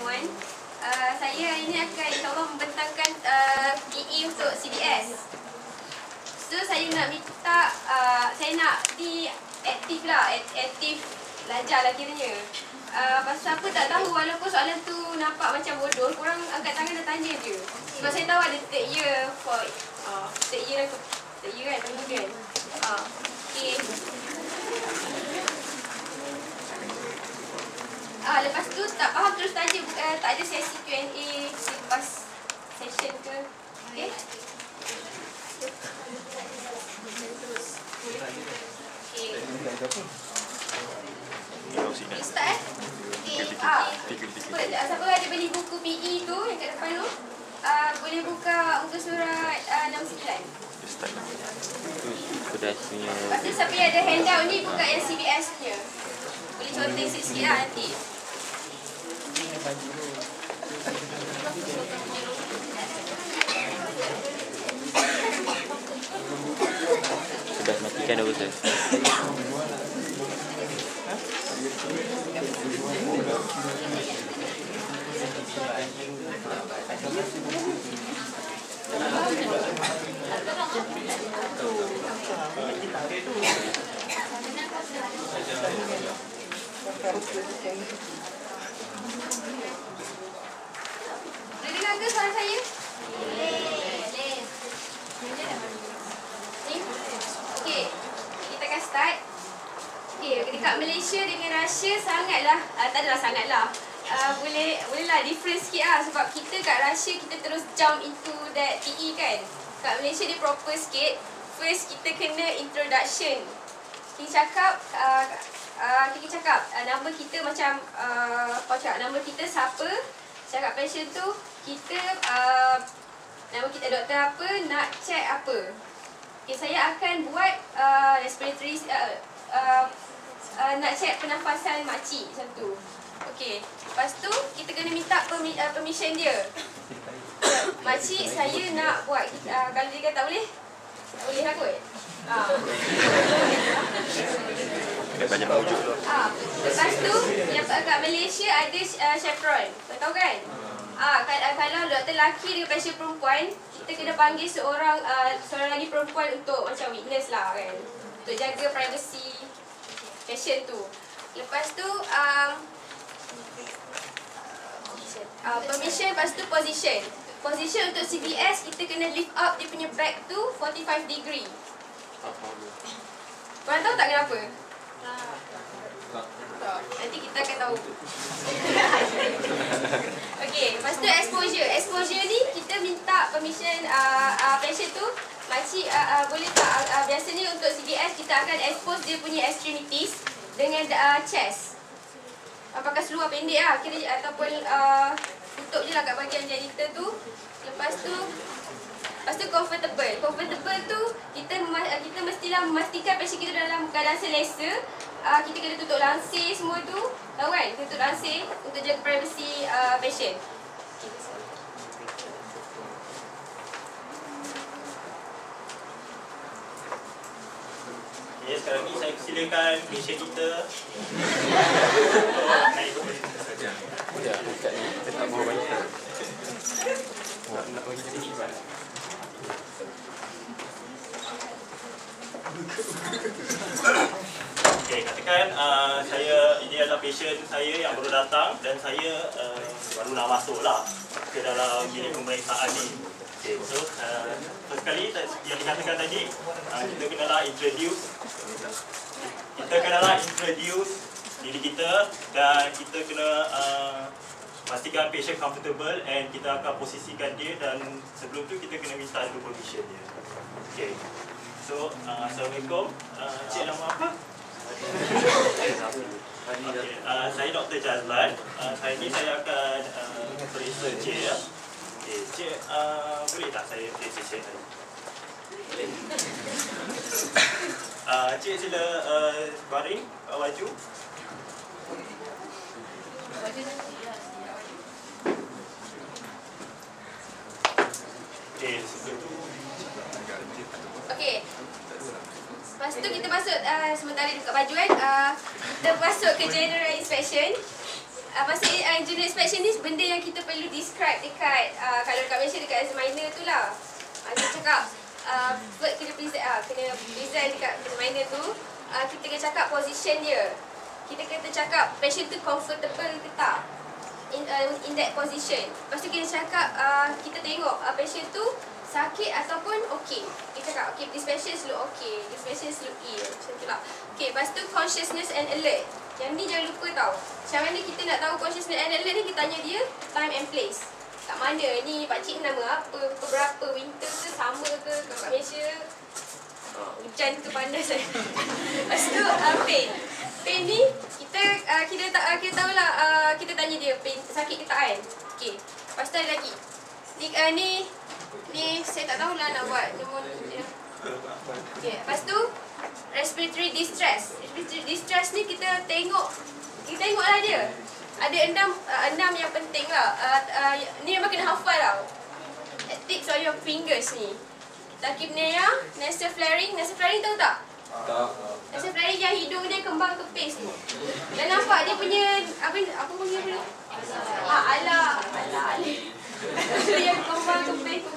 semua. Saya hari ini akan insyaAllah membentangkan PE untuk CDS. So saya nak minta, saya nak di aktif lah, aktif belajar lah kiranya. Pasal apa tak tahu, walaupun soalan tu nampak macam bodoh, korang angkat tangan dan tanya je. Sebab saya tahu ada third year for third year kan, tunggu kan. Okay. Lepas tu tak faham terus tanya, tak ada sesi Q&A lepas session ke. Okay. Okay. Start Okay. Siapa ada beli buku PE tu yang kat depan tu, boleh buka muka surat 69. Lepas tu siapa yang ada handout ni, buka yang CBS punya. Boleh contoh sikit lah nanti. Sudah matikan dah Ustaz. Boleh dengar ke suara saya? Okey, kita akan start. Okey, dekat Malaysia dengan Russia sangatlah, tak adalah sangatlah. Bolehlah different sikit lah, sebab kita kat Russia kita terus jump into that PE kan. Kat Malaysia dia proper sikit. First kita kena introduction. Kita cakap nama kita macam nama kita siapa, cakap passion tu, kita nama kita doktor apa, nak check apa. Okay, saya akan buat respiratory, nak check pernafasan makcik macam tu. Okey, lepas tu kita kena minta permission dia. Makcik, saya nak buat, kalau dia kata tak boleh, tak boleh lah kot. Banyak wujud. Lepas tu, yang kat Malaysia ada chaperon. Kau tahu kan? Kalau doktor lelaki dengan pasien perempuan, kita kena panggil seorang lagi perempuan untuk macam witness lah kan. Untuk jaga privacy patient tu. Lepas tu, permission, lepas tu position. Position untuk CBS, kita kena lift up dia punya back tu 45 degree. Korang tahu tak kenapa? Nanti kita akan tahu. Okey, lepas tu exposure. Exposure ni kita minta permission patient tu, makcik boleh tak, biasanya untuk CBS kita akan expose dia punya extremities dengan chest. Pakai seluar pendek lah, kira ataupun tutup je lah kat bahagian genital tu. Lepas tu comfortable. Comfortable tu kita mestilah memastikan patient kita dalam keadaan selesa. Kita kena tutup langsir semua tu. Tahu kan? Tutup langsir untuk jaga privacy patient. Okay, sekarang ni saya silakan patient kita naik ke position saja. Ya, dekat ni kita tak mahu banyak. Nak bagi sini kan. Okay, katakan ini adalah patient saya yang baru datang dan saya baru nak masuk lah ke dalam bilik pemeriksaan ni. Okay, so first kali yang dikatakan tadi, kita kenalah introduce diri kita dan kita kena pastikan patient comfortable and kita akan posisikan dia, dan sebelum tu kita kena minta dulu permission dia. Okay, so Assalamualaikum, cik nama apa? Okay, saya Dr. Jazlan. Hari ini saya akan periksa cik ya. Okay, cik, boleh tak saya periksa cik tadi? Cik sila baring baju. Okay, sebelum tu. Okay. Lepas tu kita masuk, sementara buka baju kan, kita masuk ke general inspection. masa junior inspection ni benda yang kita perlu describe dekat kalau dekat Malaysia dekat examiner tu lah. Kita cakap kena present dekat examiner tu, kita kena cakap position dia. Kita kena cakap patient tu comfortable ke tak in that position. Lepas tu kita cakap kita tengok patient tu sakit ataupun okey. Kita cakap okey, this patient look okey, this patient look ill. Macam tu lah. Okey, lepas tu consciousness and alert. Yang ni jangan lupa tau. Macam mana kita nak tahu consciousness and alert ni, kita tanya dia time and place. Kat mana ni, pakcik nama apa, berapa, winter ke, summer ke, kat Malaysia hujan ke panas kan. Lepas tu pain. Pain ni kita tahu lah, kita tanya dia pain sakit ke tak kan. Okey. Lepas tu ada lagi. Ni saya tak tahulah nak buat pneumonia. Okey, lepas tu respiratory distress. Respiratory distress ni kita tengoklah dia. Ada enam yang penting lah. Ni memang kena hafal tau. Tips on your fingers ni. Tachypnea, nasal flaring. Nasal flaring tahu tak? Tak. Nasal flaring yang hidung dia kembang kepis tu. Dan nampak dia punya apa panggil dia? Alah. Dia yang kembang kepis.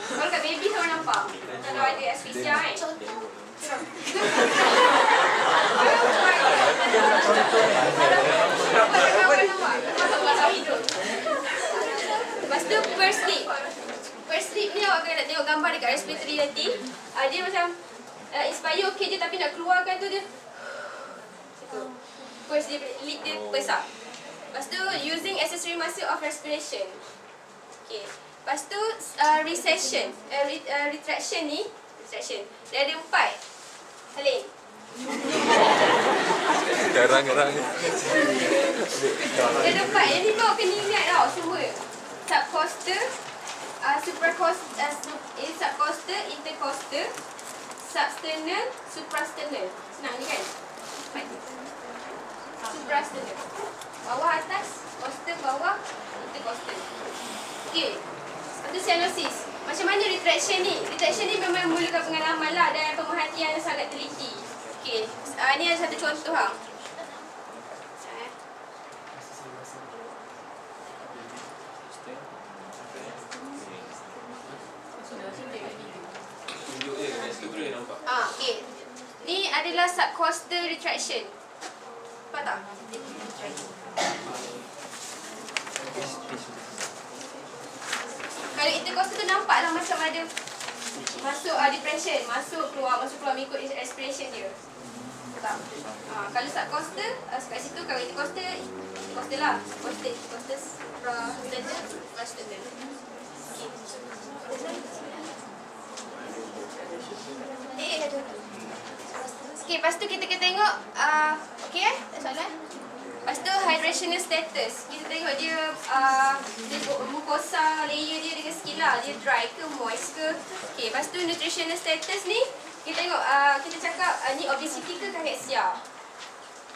Kalau kat baby sama nampak. Kalau ada asphyxia kan. Lepas tu first slip ni awak kena nak tengok gambar dekat respiratory nanti. Dia macam inspire okey je, tapi nak keluarkan tu dia first lip dia besar. Lepas tu using accessory muscle of respiration. Okay. Lepas tu recession, retraction ni, dia ada 4. Salin. Garang-garang. Dia ada 4. Yang ni kau kena ingat tau semua. Subcoster, subcoster, intercoster, substernal, suprasternal. Senang ni kan? Suprasternal. Bawah atas, coster bawah, intercoster. Okey. Lepas tu cyanosis. Macam mana retraction ni? Retraction ni memang memerlukan pengalaman lah dan pemerhatian yang sangat teliti. Okey. Ni ada satu contoh ha. Okey. Ni adalah subcoster retraction. Nampak tak? Kalau intercoster tu nampaklah macam ada masuk depression, masuk keluar mengikut respiration dia. Tak. Kalau subcoster kat situ, kalau intercoster lah. Intercoster suprasternal. Okey, lepas tu kita tengok okey tak soalan. Lepas tu hydrational status. Kita tengok dia mucosa layer dia dengan skin lah. Dia dry ke, moist ke. Okey, lepas tu nutritional status ni kita tengok kita cakap ni obesity ke cachexia.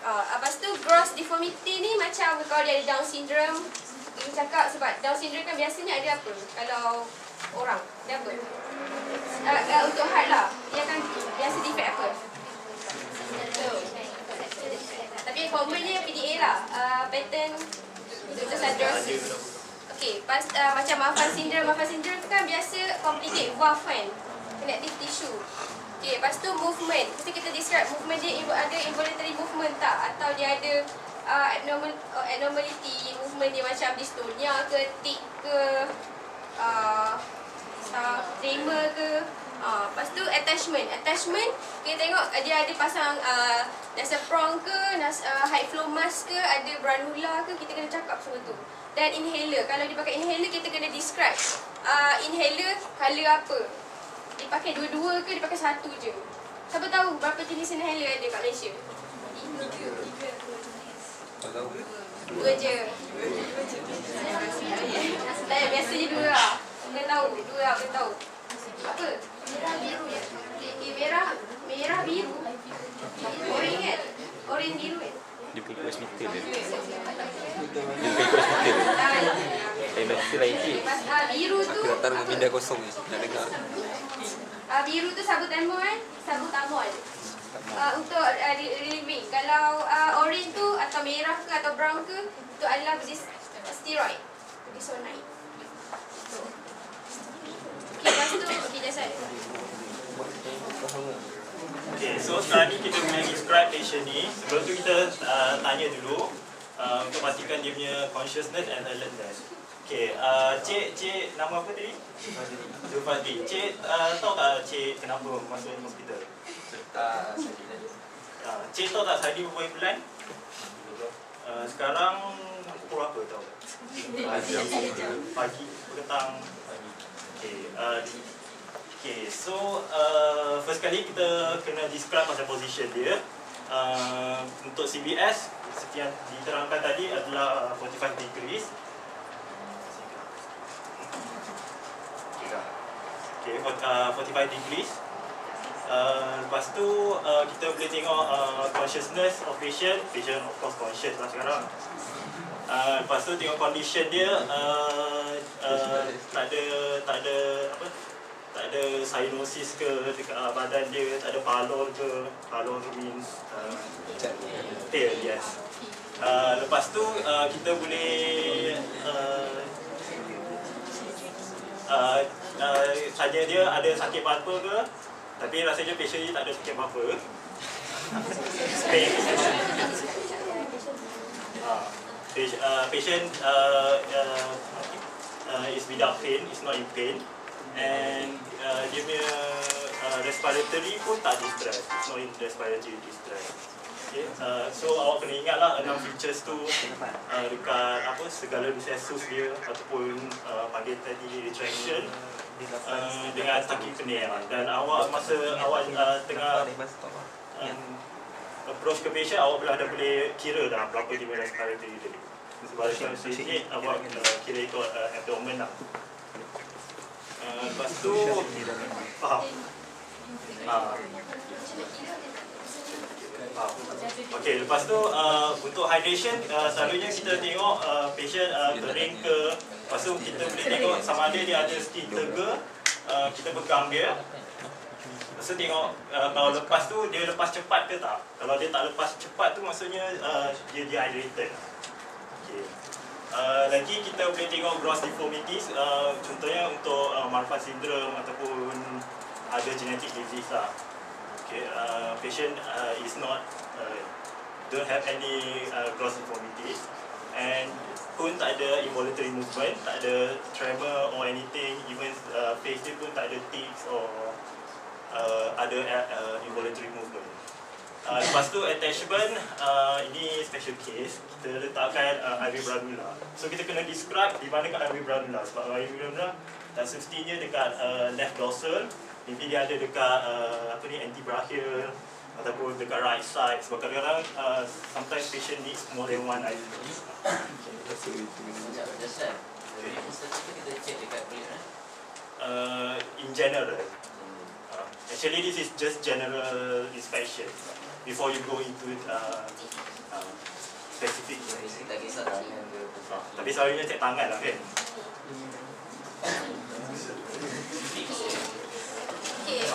Lepas tu gross deformity ni macam kalau dia ada Down syndrome. Kita cakap sebab Down syndrome kan biasanya ada apa? Kalau orang dia apa? Untuk heart lah. Dia akan biasa defect apa? Tapi commonnya PDA lah, pattern hydrosis. Okey, macam Marfan syndrome tu kan biasa complicate valve kan, connective tissue. Okey, lepas tu movement. Mesti kita describe movement dia ada involuntary movement tak, atau dia ada abnormality movement dia macam dystonia ke, tic ke, tremor ke. Lepas tu attachment kita tengok dia ada pasang nasal prong ke, high flow mask ke, ada branula ke, kita kena cakap semua tu. Dan inhaler, kalau dia pakai inhaler kita kena describe inhaler color apa, dia pakai dua-dua ke dia pakai satu je. Siapa tahu berapa jenis inhaler ada kat Malaysia? 2 je. Biasanya 2 lah. Kena tahu, 2 lah kena tahu. Apa? Merah biru ya. Merah biru. Oren kan? Oren biru kan? Dia pergi hospital dia. Hospital lain cik. Biru tu. Aku datang dengan minda kosong ni. Nak dengar. Biru tu sabutamol kan? Sabutamol. untuk relieving. Kalau orange tu atau merah ke atau brown ke, itu adalah steroid, budesonide. Okey, lepas tu jasad. Okay, so sekarang ni kita boleh describe patient ni. Sebelum tu kita tanya dulu untuk pastikan dia punya consciousness and alertness. Okay, Cik nama apa tadi? Zulfadli. Cik tahu tak Cik kenapa masuk hospital? Cik tahu tak Sadi berapa bulan? Sekarang pukul berapa tahu? Pagi, petang. Okay, so first kali kita kena describe pasal position dia. Untuk CBS, seperti yang diterangkan tadi adalah 45 degrees. Okay, 45 degrees. Lepas tu kita boleh tengok consciousness of patient. Patient of course conscious lah sekarang. Lepas tu tengok condition dia, tak ada cyanosis ke dekat badan dia, tak ada pallor ke. Pallor means pale, yes. Lepas tu kita boleh tanya dia ada sakit apa ke, tapi rasanya patient ni tak ada sakit apa-apa. Patient is without pain, is not in pain, and dia punya respiratory pun tak distress, it's not in respiratory distress. Okay, so awak kena ingatlah 6 features tu dekat apa segala diseasus dia ataupun panggil tadi retraction dengan kaki pening, dan awak masa awak tengah approach ke patient, awak boleh kira dah berapa dia punya respiratory dia. Sebab respiratory ni awak kira ikut abdomen lah. Lepas tu faham? Okey, lepas tu untuk hydration selalunya kita tengok patient kering ke, lepas tu kita boleh tengok sama ada dia ada skin tega, kita pegang dia. Lepas tu tengok kalau lepas tu dia lepas cepat ke tak. Kalau dia tak lepas cepat tu maksudnya dia dehydrated. Okey. Lagi kita boleh tengok gross deformities, contohnya untuk Marfan syndrome ataupun ada genetic disease lah. Okay, patient is not don't have any gross deformities, and pun tak ada involuntary movement, tak ada tremor or anything, even face dia pun tak ada tics or ada involuntary movement. Lepas tu attachment, ini special case, kita letakkan IV Branula. So kita kena describe di mana kat IV Branula, sebab IV Branula tak semestinya dekat left dorsal. Maybe dia ada dekat antebrachial ataupun dekat right side, sebab kadang-kadang sometimes patient needs more than one IV. In general, actually this is just general inspection before you go into specific. Tapi selalunya cek tangan lah kan. Okay,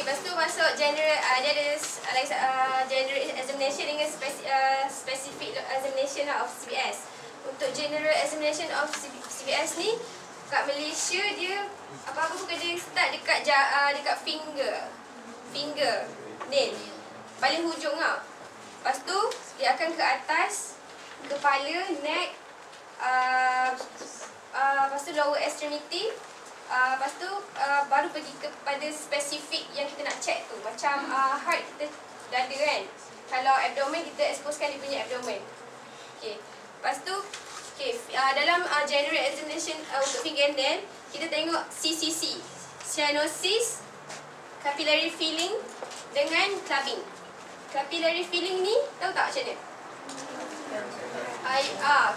lepas tu masuk general, dia ada general examination dengan specific examination of CBS. Untuk general examination of CBS ni, kat Malaysia dia apa-apa pun dia start dekat finger, nail, paling hujung tau. Lepas tu dia akan ke atas, kepala, neck, lepas tu lower extremity. Lepas tu baru pergi kepada spesifik yang kita nak check tu. Macam heart kita dada kan. Kalau abdomen kita exposekan dia punya abdomen. Okay. Lepas tu dalam general examination untuk fingernail, kita tengok CCC, cyanosis, capillary filling dengan clubbing. Capillary filling ni tahu tak macam mana?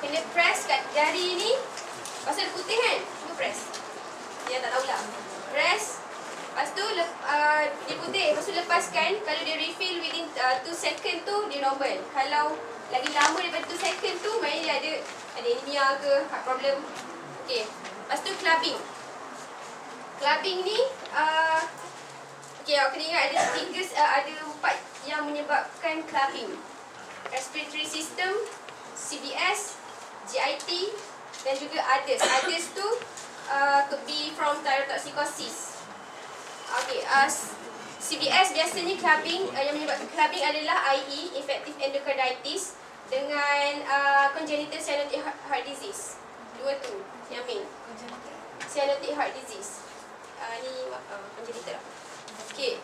Kena press kat jari ni. Pasal putih kan, cuba press. Dia tak tahulah. Press. Lepas tu dia putih. Lepas tu lepaskan. Kalau dia refill within 2 second tu, dia normal. Kalau lagi lama daripada 2 second tu, maknanya dia ada anemia ke, heart problem. Okay. Lepas tu clubbing. Clubbing ni Okey, awak kena ingat ada 4 yang menyebabkan clubbing. Respiratory system, CBS, GIT dan juga others. Others tu could be from thyrotoxicosis. Okey, CBS biasanya clubbing, yang menyebabkan clubbing adalah IE, infective endocarditis, dengan congenital cyanotic heart disease. Dua tu yang main. Cyanotic heart disease. Ni congenital lah. Okey.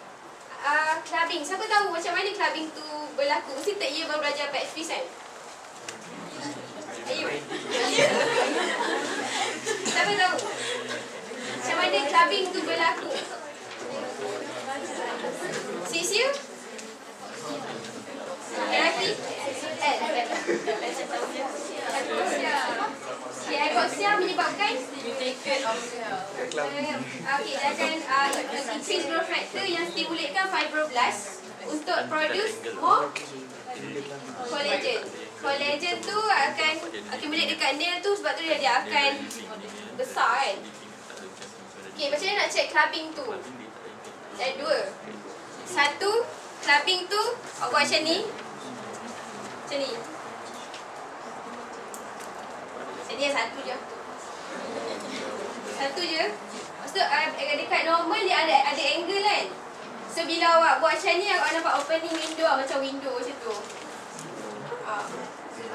Clubbing. Siapa tahu macam mana clubbing tu berlaku? Mesti tak ia baru belajar patch fizz kan? Ayo. Siapa tahu? Macam mana clubbing tu berlaku? Sis-you? Lelaki? Hypoxia menyebabkan Mutated of cell. Okey, dia akan increase growth factor yang stimulatekan fibroblast untuk produce more collagen. Collagen tu akan accumulate dekat nail tu, sebab tu dia akan besar kan. Okey, macam mana nak check clubbing tu? Ada dua. Satu, clubbing tu awak buat macam ni. Macam ni. Jadi yang satu je. Satu je. Lepas tu dekat normal dia ada angle kan. So bila awak buat macam ni, awak nampak opening window macam window macam tu.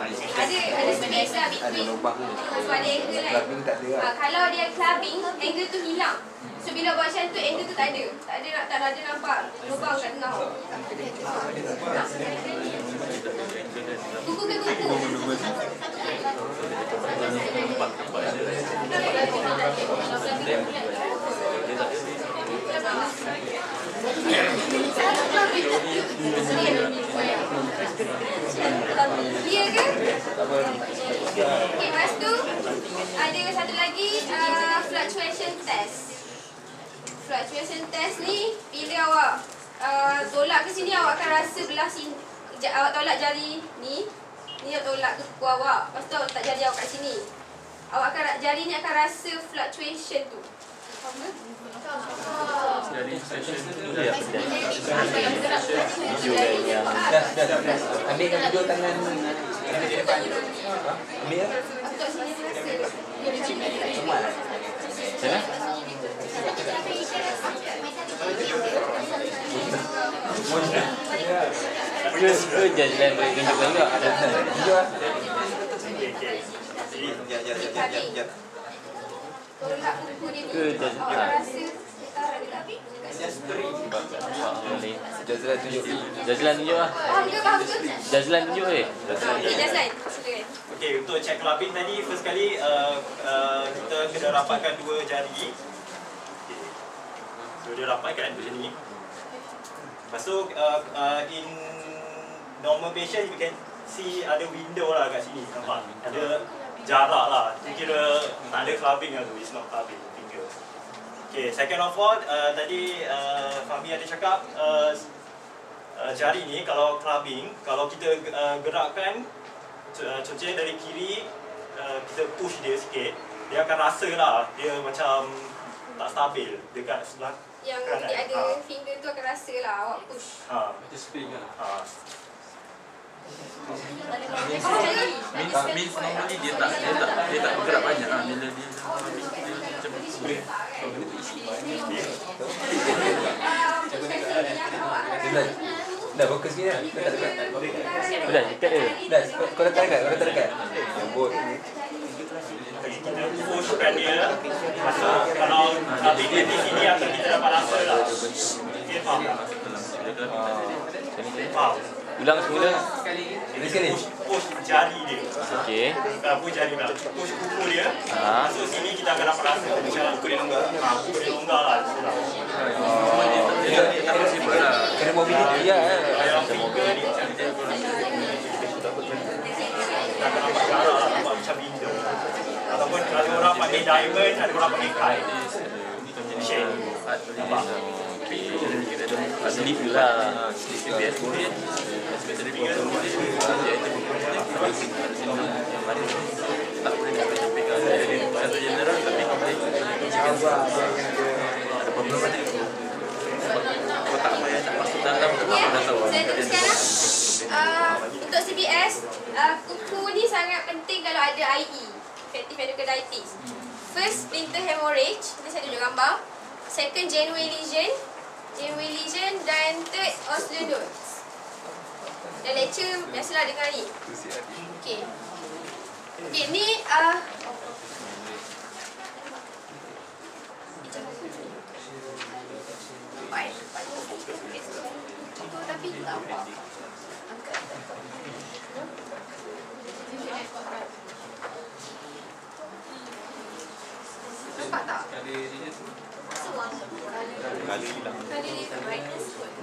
Ada space lah between. So ada angle kan. Kalau dia clubbing, angle tu hilang. So bila buat macam tu, angle tu tak ada. Tak ada nampak lubang kat tengah. Kuku ke kuku? Iya ke? Okey, lepas tu ada satu lagi fluctuation test. Fluctuation test ni bila awak tolak ke sini, awak akan rasa belah sini. Awak tolak jari ni awak tolak ke kuku awak. Lepas tu awak letak jari awak kat sini. Jari ni akan rasa fluctuation tu. Faham ke? Jadi session tu dia apa dia? Ambilkan kedua tangan di depan. Ambil. Untuk sini rasa. Sana? Ke jalan boleh tunjukkan juga. Tolak kuku dia ni. Ke jalan. Awak rasa ada tapi Jazlan tunjuk. Jazlan tunjuk lah. faham ke? Jazlan tunjuk Okey, Jazlan. Silakan. Okey, untuk check clubbing tadi, first kali kita kena rapatkan dua jari. Okay. So dia rapatkan macam ni. Lepas tu in normal patient you can see ada window lah kat sini, nampak? Ada jarak lah. Itu kira tak ada clubbing lah tu, it's not clubbing finger. Okay, second of all, tadi Fahmi ada cakap jari ni kalau clubbing, kalau kita gerakkan contohnya dari kiri, kita push dia sikit, dia akan rasa lah dia macam tak stabil dekat sebelah Yang kanan. nanti ada finger tu akan rasa lah awak push. Macam spring lah. Means normally dia tak bergerak banyak lah bila dia macam spring. Dah fokus ni dah. Dekat. Dah dekat dia. Dah, kau letak dekat. Lembut. Kita pushkan dia. Kalau clubbing dia di sini akan kita dapat rasa lah. Okay, faham tak? Faham? Ulang semula. Sekali. Push jari dia. Okey. Push jari dia. Push kuku dia. Masuk sini kita akan dapat rasa macam kuku dia longgar. Kuku dia longgar lah. Dia tak possible lah. Kena mobility ya. Yang finger ni macam dia akan nampak jarak lah. Nampak macam window. Ataupun ada orang pakai diamond, ada orang pakai kite. Shade. Nampak? Sleep lah. SBS kemudian especially for kemudian dia itu yang mana tak boleh sampai ke secara general tapi boleh ada problem ada Okey, saya teruskan lah. Untuk CBS, kuku ni sangat penting kalau ada IE, infective endocarditis. First, splinter hemorrhage, ini saya tunjuk gambar. Second, Janeway lesion, dan third, osseous nodes. Dan lecture biasalah dengar ni. Okey. Okey, ni tapi tak apa. Nampak tak? Kali hilang.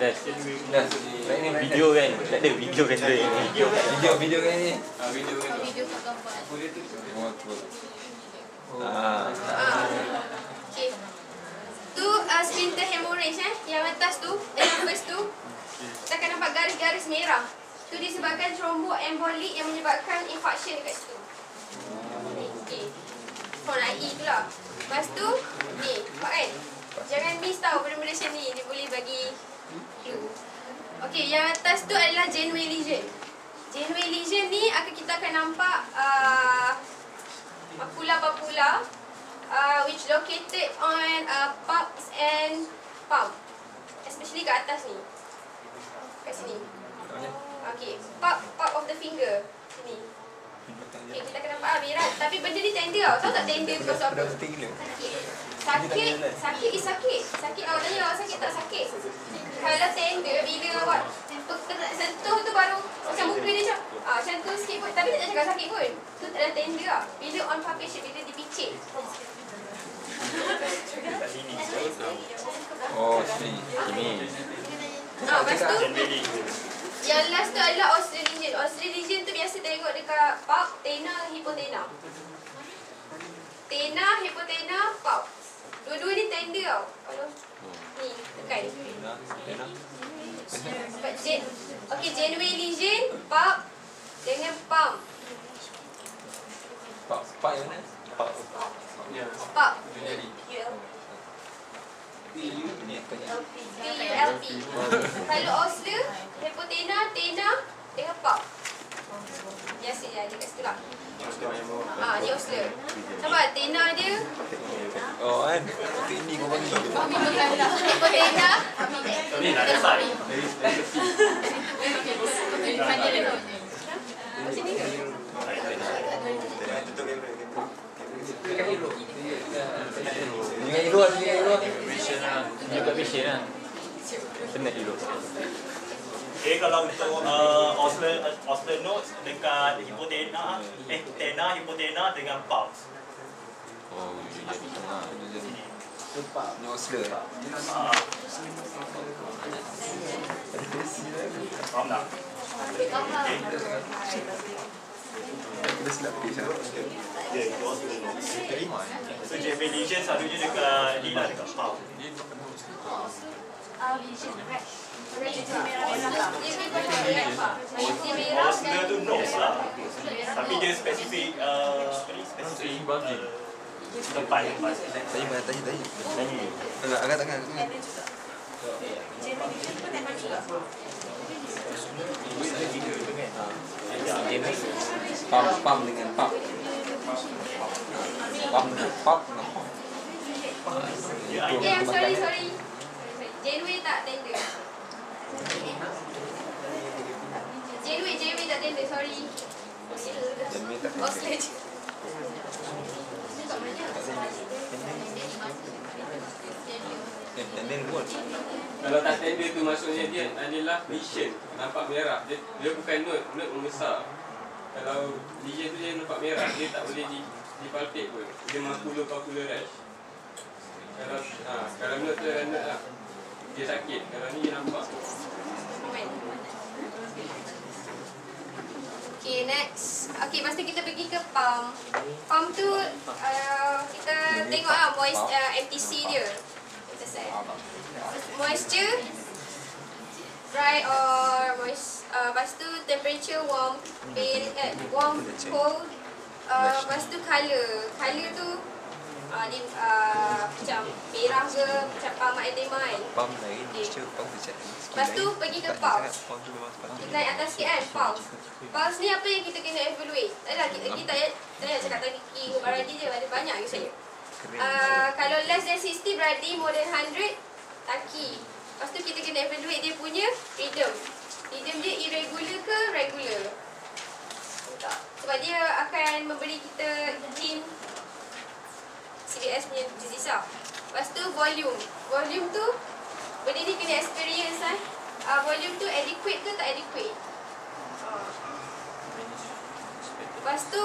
Dah. Baik ni video kan. Tak ada video kan dia ni. Video kan ni. Video kat gambar. Okay. Tu splinter hemorrhage yang atas tu, yang first tu. Kita akan nampak garis-garis merah. Tu disebabkan thromboembolik yang menyebabkan infarction dekat situ. Okay. Phone IE tu lah. Lepas tu, ni, nampak kan? Jangan miss tau benda-benda macam ni. Dia boleh bagi clue. Okay, yang atas tu adalah Janeway lesion. Janeway lesion ni kita akan nampak papula-papula which located on palps and palm. Especially kat atas ni. Kat sini. Okay, palp of the finger. Sini. Okay, kita akan nampak merah. Tapi benda ni tender tau. Tahu tak tender because of apa? Sakit is sakit. Sakit awak tanya awak sakit tak sakit. Kalau tender bila awak sentuh tu baru macam muka dia macam tu sikit pun. Tapi tak cakap sakit pun. Tu tak ada tender lah. Bila on palpation, bila dipicit. Oh, sini. Lepas tu yang last tu adalah osseous lesion. Osseous lesion tu biasa tengok dekat palp, tena, hipotena. Tena, hipotena, palp. Dua-dua ni tender tau. Kalau ni tekan. Okay, Janeway lesion, palp dengan palm. Pak yang mana? Palp. PULP. Kalau osseous, hipotena, tena dengan palp. Biasa je ada kat situ lah. Ni osseous. Nampak tena dia. Oh kan? Ini kau bagi. Hipotena. Ni nak dasar. Sini ke? Dengan hero lah. Juga vision lah. Penat dulu. Okay, kalau untuk osseous nodes dekat hipotena, tena, hipotena dengan palps. Oh, jadi tengah. Ni osler. Faham tak? Kita silap pergi sana. Ya, itu osseous nodes. So, Janeway lesion selalunya dekat ni lah, dekat palp. Osseous tu nose lah. Tapi dia spesifik tempat. Tanya mana? Tanya. Angkat tangan. Pam dengan pap. Pam dengan pap. Sorry. Janeway tak tender. Janeway tak tender, sorry. Osseous je. Tender pun. Kalau tak tender tu maksudnya dia adalah lesion, nampak merah. Dia bukan node membesar. Kalau lesion tu dia nampak merah, dia tak boleh dipalpate pun. Dia macular rash. Kalau node tu adalah node lah. Dia sakit. Kalau ni dia nampak. Okay, next. Okay, lepas tu kita pergi ke palm. Palm tu kita tengok lah MTC dia. Moisture, dry or moist. Lepas tu temperature warm, pale, warm, cold. Lepas tu colour. Colour tu Dia macam merah ke, macam palm edema kan. Pump lain, Okay. mixture pump tu cakap. Lepas tu pergi ke pulse. Pump tu memang sepatutnya. Kita naik atas sikit kan, pulse. Pulse ni apa yang kita kena evaluate? Tak adalah, kita tak payah cakap tadi king ke baradi je, ada banyak ke saya. Kalau less than 60 berarti more than 100 taki. Lepas tu kita kena evaluate dia punya rhythm. Rhythm dia irregular ke regular? Tak. Sebab dia akan memberi kita hint CBS punya disease lah. Lepas tu volume. Volume tu benda ni kena experience kan. Volume tu adequate ke tak adequate? Lepas tu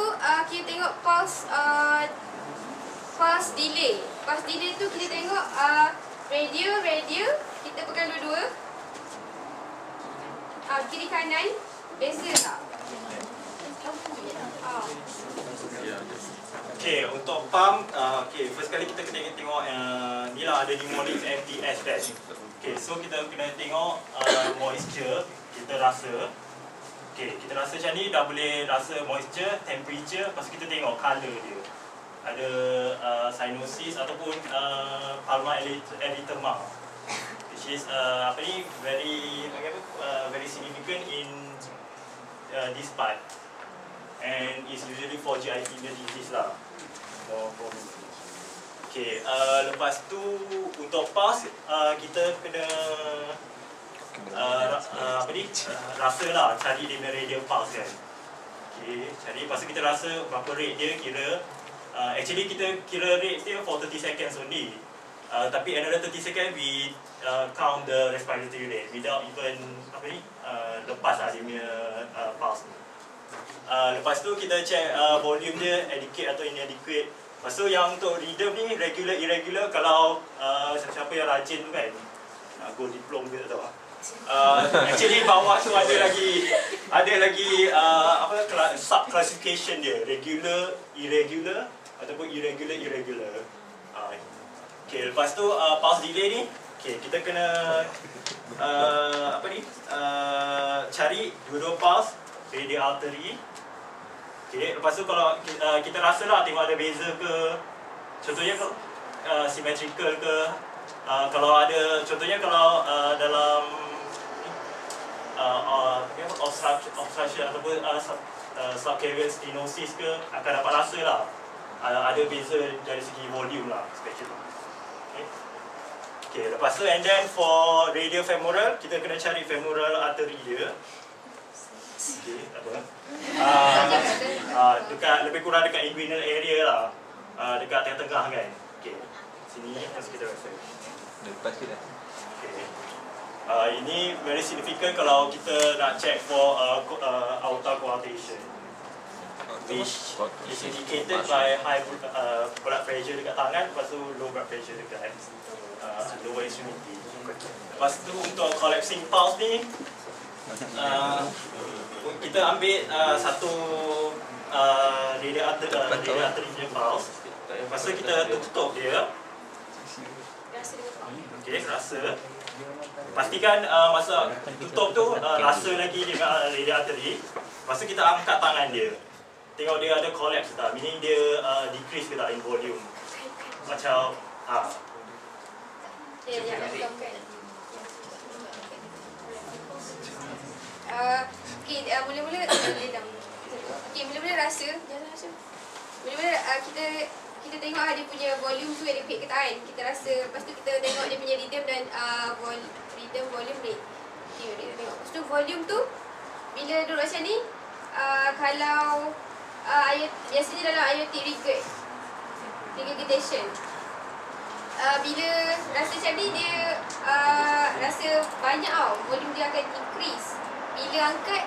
kita tengok pulse delay. Pulse delay tu kita tengok radio kita pegang dua-dua. Kiri kanan beza tak? Okay, untuk pump, first kali kita kena tengok ni lah ada pneumonia MTS test. Okay, so kita kena tengok moisture, kita rasa. Okay, kita rasa macam ni dah boleh rasa moisture, temperature, lepas kita tengok colour dia. Ada cyanosis ataupun palmar erythema, which is very significant in this part, and is usually for GI disease lah. Okay, lepas tu untuk pulse kita kena rasa lah, cari dia punya radial pulse kan. Okay, cari, lepas tu kita rasa berapa rate dia, kira actually kita kira rate dia for 30 seconds only. Tapi another 30 seconds we count the respiratory rate without even lepas lah dia punya pulse ni. Lepas tu kita check volume dia adequate atau inadequate. Lepas tu yang untuk rhythm ni regular irregular, kalau siapa yang rajin tu kan, go diplom ke tak tahu. Actually bawah tu ada lagi sub classification dia, regular, irregular ataupun irregular. Okay, lepas tu pulse delay ni, okay, kita kena cari dua-dua pulse radial artery. Okay, lepas tu kalau kita rasa lah tengok ada beza ke, contohnya symmetrical ke, kalau ada, contohnya kalau dalam obstruction ataupun subclavian stenosis ke, akan dapat rasa lah ada beza dari segi volume lah, especially. Okay, lepas tu and then for radial femoral, kita kena cari femoral artery dia. Okay, dekat, lebih kurang dekat inguinal area lah, dekat tengah-tengah kan. Okay, sini lepas kita rasa. Lepas kita. Okay. Ini very significant kalau kita nak check for aorta coarctation, which is indicated by high blood pressure dekat tangan, lepas tu low blood pressure dekat lower extremity. Lepas tu untuk collapsing pulse ni, kita ambil satu radial artery punya pulse. Lepas tu kita tutup dia. Okay, rasa. Pastikan masa tutup tu rasa lagi dia radial artery. Lepas tu kita angkat tangan dia. Tengok dia ada collapse tak, meaning dia decrease ke tak in volume. Macam mula-mula rasa. Mula-mula kita tengok dia punya volume tu adequate ke tak kan. Kita rasa, lepas tu kita tengok dia punya rhythm dan rhythm volume rate. Kita tengok. Lepas tu volume tu bila duduk macam ni, kalau biasanya dalam aortic regurgitation, bila rasa macam ni dia rasa banyak tau, volume dia akan increase. Bila angkat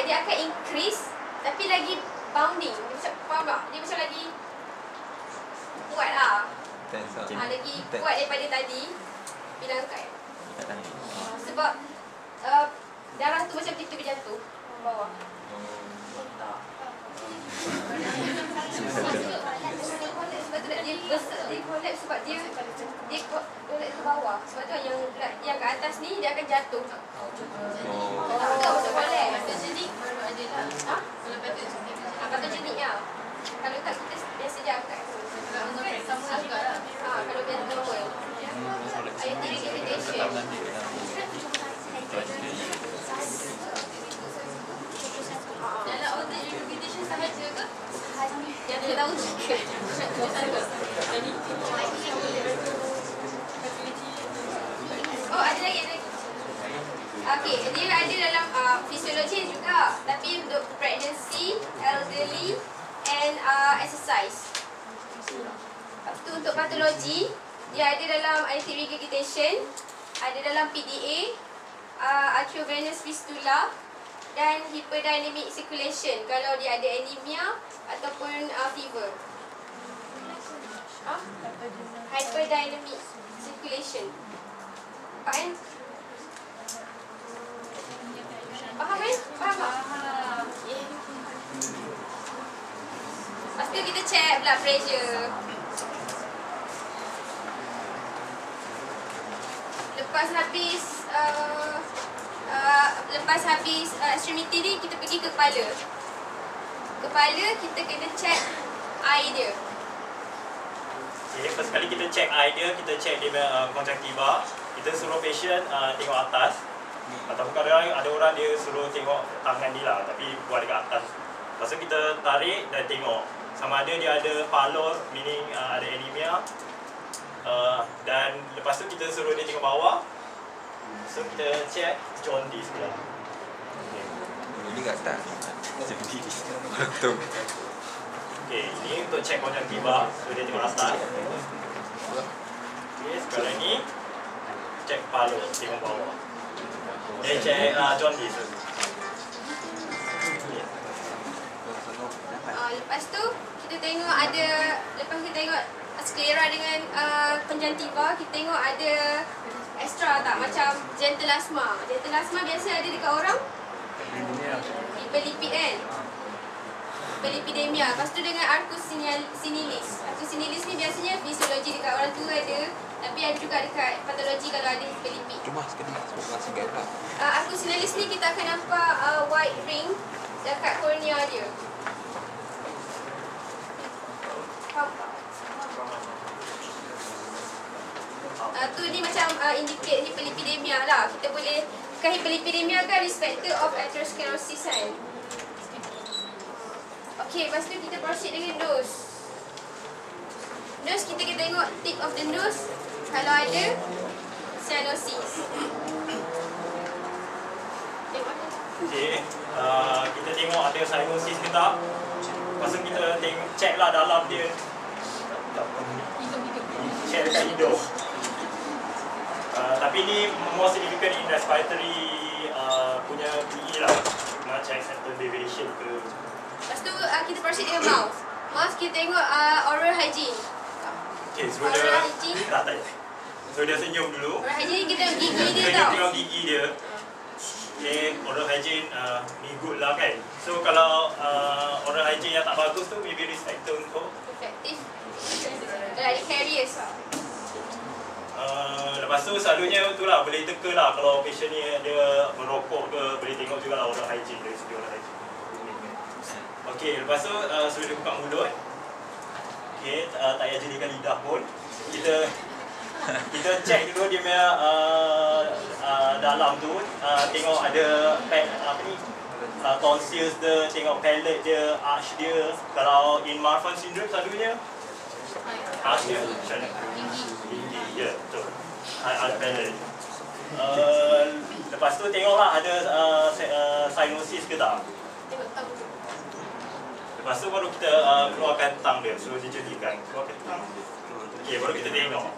dia akan increase tapi lagi bounding. Dia macam, faham tak? Dia macam lagi kuat lah. Lagi kuat daripada tadi bila angkat. Sebab darah tu macam tiba-tiba jatuh bawah. Sebab tu dia collapse sebab dia collapse ke bawah. Sebab tu yang ke atas ni dia akan jatuh. Tak masuk collapse. Patut jenik baru ada lah. Patut jenik lah. Kalau tak kita tak tahu juga. Oh, ada lagi. Okey, dia ada dalam fisiologi juga, tapi untuk pregnancy, elderly and exercise. Lepas tu untuk patologi, dia ada dalam aortic regurgitation, ada dalam PDA, arteriovenous fistula dan hyperdynamic circulation kalau dia ada anemia ataupun fever. Hyperdynamic circulation. Faham kan? Faham kan? Faham tak? Okay. Lepas tu kita check blood pressure. Lepas habis extremity ni kita pergi ke kepala. Kepala kita kena check eye dia. Okay, first kali kita check eye dia, kita check dia punya conjunctiva. Kita suruh patient tengok atas. Ataupun kadang ada orang dia suruh tengok tangan dia lah, tapi buat dekat atas. Lepas tu kita tarik dan tengok sama ada dia ada pallor, meaning ada anemia. Dan lepas tu kita suruh dia tengok bawah. So kita check jaundice pula. Ini kat atas. Jaundice. Betul. Okay, ini untuk check conjunctiva. So dia tengok atas. Okay, sekarang ni check pallor, tengok bawah. Check jaundice. Lepas tu kita tengok ada, lepas kita tengok sklera dengan conjunctiva, kita tengok ada extra tak, macam gentle asthma. Gentle asthma biasa ada dekat orang hiperlipid kan, hiperlipidemia. Lepas tu dengan arcus senilis. Arcus senilis ni biasanya fisiologi dekat orang tua ada, tapi ada juga dekat patologi kalau ada hiperlipid. Cuma sekali singkat tak. Arcus senilis ni kita akan nampak white ring dekat kornea dia. Tu ni macam indicate hiperlipidemia lah. Kita boleh, bukan hiperlipidemia kan, risk factor of atherosclerosis kan. Okay, lepas tu kita proceed dengan nose. Nose kita tengok tip of the nose. Kalau ada cyanosis. Okay, kita tengok ada cyanosis ke tak. Lepas tu kita check lah dalam dia. Check dekat hidung. Tapi ni more significant in respiratory punya PE lah. Nak check septal deviation ke. Lepas tu kita proceed dengan mouth. Mouth kita tengok oral hygiene. Okay, so oral dia hygiene. tak. So dia senyum dulu. Oral hygiene kita tengok gigi dia Kita tau. tengok gigi dia. Okay, oral hygiene ni good lah kan. So kalau oral hygiene yang tak bagus tu, maybe risk factor untuk Efektif. Kalau ada caries lah. Lepas tu selalunya tu lah, boleh teka lah kalau patient ni dia merokok ke, boleh tengok juga lah oral hygiene dari segi oral hygiene. Okay, lepas tu suruh dia buka mulut. Okay, tak payah jadikan lidah pun. Kita check dulu dia punya dalam tu, tengok ada apa ni, tonsils dia, tengok palate dia, arch dia. Kalau in Marfan syndrome selalunya arch dia macam mana? Tinggi, ya betul. Ada palate. Lepas tu tengoklah ada cyanosis ke tak. Lepas tu baru kita keluarkan tang dia, suruh dia jadikan. Keluarkan tang. Okay, baru kita tengok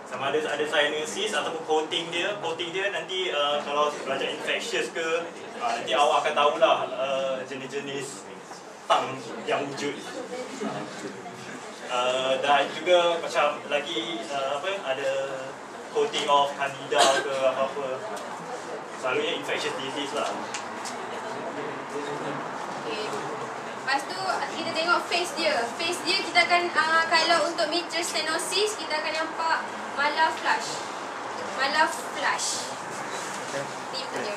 sama ada cyanosis ataupun coating dia nanti kalau belajar infectious ke, nanti awak akan tahulah jenis-jenis tang yang wujud. Dan juga macam lagi ada coating of candida ke apa-apa. Selalunya infectious disease lah. Lepas tu kita tengok face dia. Face dia kita akan kalau untuk mitral stenosis kita akan nampak malar flush. Malar flush. Ni punya.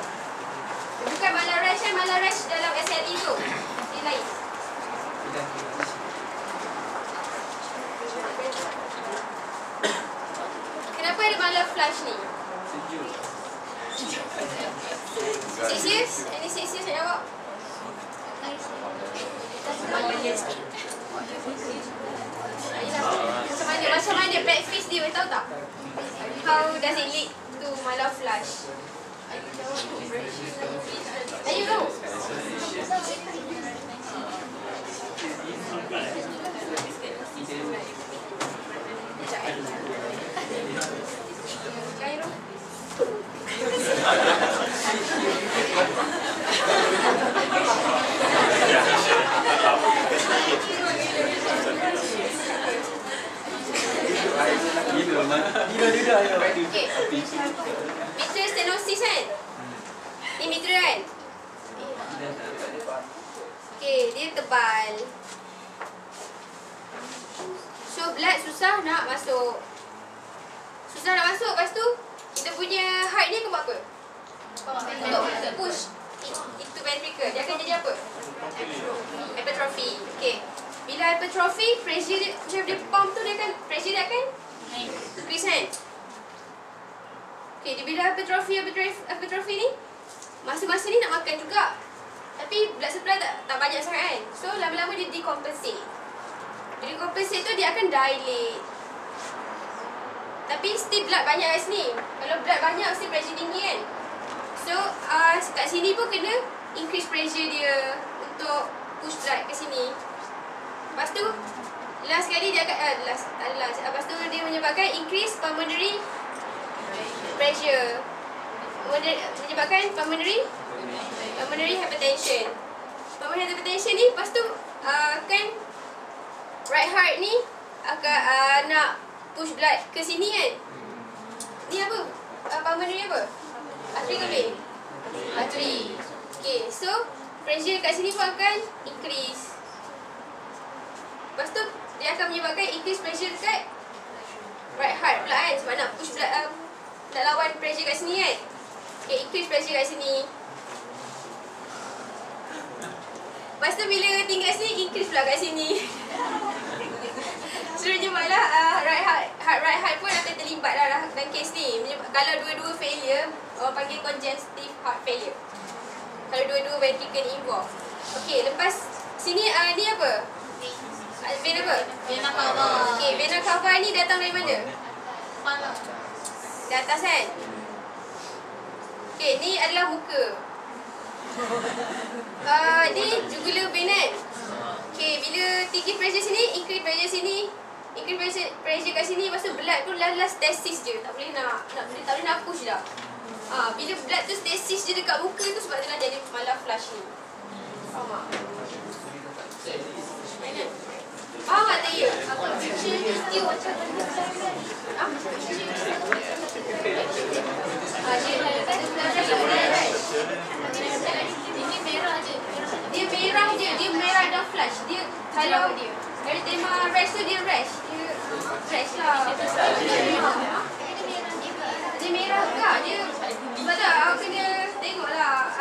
Bukan malar rash kan, malar rash dalam SLE tu. Dia lain. Kenapa ada malar flush ni? Serius? Any serius nak jawab? Macam mana practice dia, tahu tak? How does it lead to malar flush? Ayo tahu. Cairo. Okay. Mitra stenosis kan? Ni mitra kan? Okay, dia tebal. So blood susah nak masuk. Lepas tu kita punya heart ni akan buat apa? Untuk push itu ventricle. Dia akan jadi apa? Hypertrophy. Okay. Bila hypertrophy, pressure dia, macam dia pump tu, dia akan pressure dia akan increase kan? Okay, bila hypertrophy ni, masa-masa ni nak makan juga. Tapi blood supply tak banyak sangat kan? So lama-lama dia decompensate. Bila decompensate tu dia akan dilate. Tapi still blood banyak kat sini. Kalau blood banyak mesti pressure tinggi kan? So kat sini pun kena increase pressure dia untuk push blood ke sini. Lepas tu last kali dia akan lepas tu dia menyebabkan increase pulmonary pressure. Menyebabkan pulmonary hypertension. Pulmonary hypertension ni lepas tu kan right heart ni akan nak push blood ke sini kan. Ni apa? Pulmonary apa? Artery ke vein? Artery. Okay, so pressure kat sini pun akan increase. Lepas tu dia akan menyebabkan increase pressure dekat right heart pula kan. Sebab nak push blood, nak lawan pressure kat sini kan. Okay, increase pressure kat sini. Lepas tu bila tinggal sini, increase pula kat sini. Sebenarnya malah right heart pun akan terlibat lah dalam kes ni. Kalau dua-dua failure, orang panggil congestive heart failure. Kalau dua-dua ventricle ni involved. Okay, lepas sini ni apa? Vein apa? Vena cava. Okay, vena cava ni datang dari mana? Kepala. Di atas kan? Okay, ni adalah muka. Ni jugular vein kan? Okay, bila tinggi pressure sini, increase pressure sini, increase pressure kat sini, lepas tu blood tu last stasis je. Tak boleh nak push dah. Bila blood tu stasis je dekat muka tu sebab dia nak jadi malar flush ni. Faham tak? Faham tak saya? Dia macam Ini merah je. Dia merah dan flush. Dia kalau dari tema rash tu dia rash. Dia rash lah. Dia merah ke? Dia sebab tu awak kena tengok lah.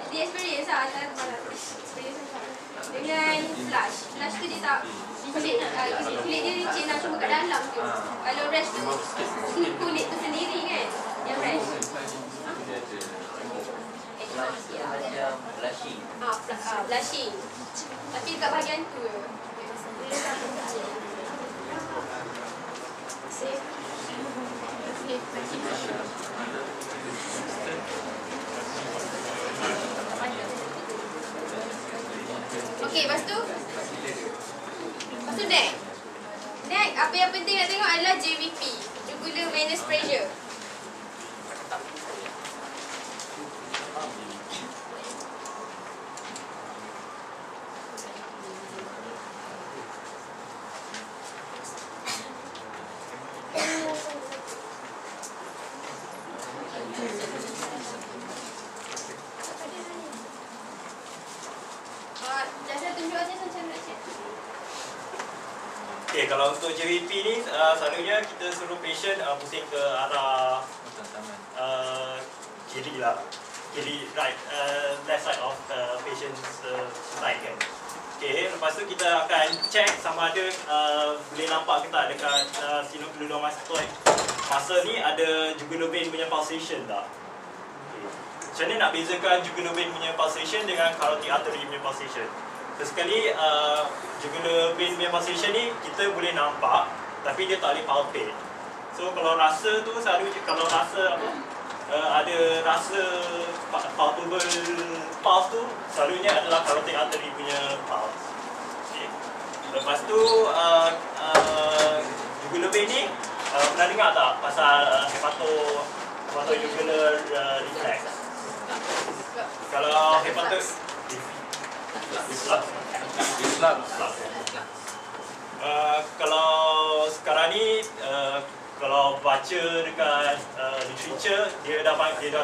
Dia experience lah dengan flush. Flush tu dia tak kulit dia licin lah, cuma kat dalam tu. Kalau rash tu kulit tu sendiri kan yang rash. Blushing. Tapi dekat bahagian tu je. Okey, lepas tu neck. Neck, apa yang penting nak tengok adalah JVP, jugular venous pressure. Okay, kalau untuk JVP ni selalunya kita suruh patient pusing ke arah kiri lah, kiri right, left side of patient's side kan. Okay, lepas tu kita akan check sama ada boleh nampak ke tak dekat sinucleidomastoid masa ni ada jugular vein punya pulsation tak. Okay. Macam mana nak bezakan jugular vein punya pulsation dengan carotid artery punya pulsation? First sekali, jugular vein malformation ni kita boleh nampak tapi dia tak boleh palpate. So kalau rasa tu selalunya, kalau rasa apa, ada rasa palpable pulse tu selalunya adalah carotid artery punya pulse. Okay. Lepas tu jugular vein ni pernah dengar tak pasal hepatojugular reflex? Kalau kalau sekarang ni kalau baca dekat literature, dia dah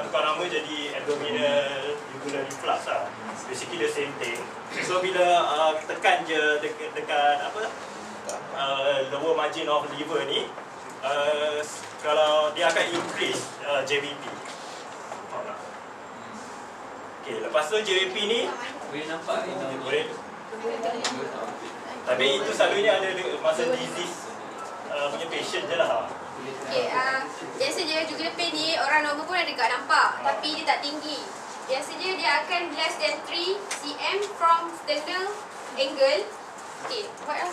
tukar nama jadi abdominal jugular reflux lah. Basically the same thing. So bila tekan je dekat apa lower margin of liver ni, kalau dia akan increase JVP. Okay, lepas tu JVP ni Boleh nampak ni. boleh. Tapi itu selalunya ada masa disease punya patient je lah. Okay, biasanya jugular vein ni orang normal pun ada dekat nampak, tapi dia tak tinggi. Biasanya dia akan less than 3 cm from sternal angle. Okay, buat lah.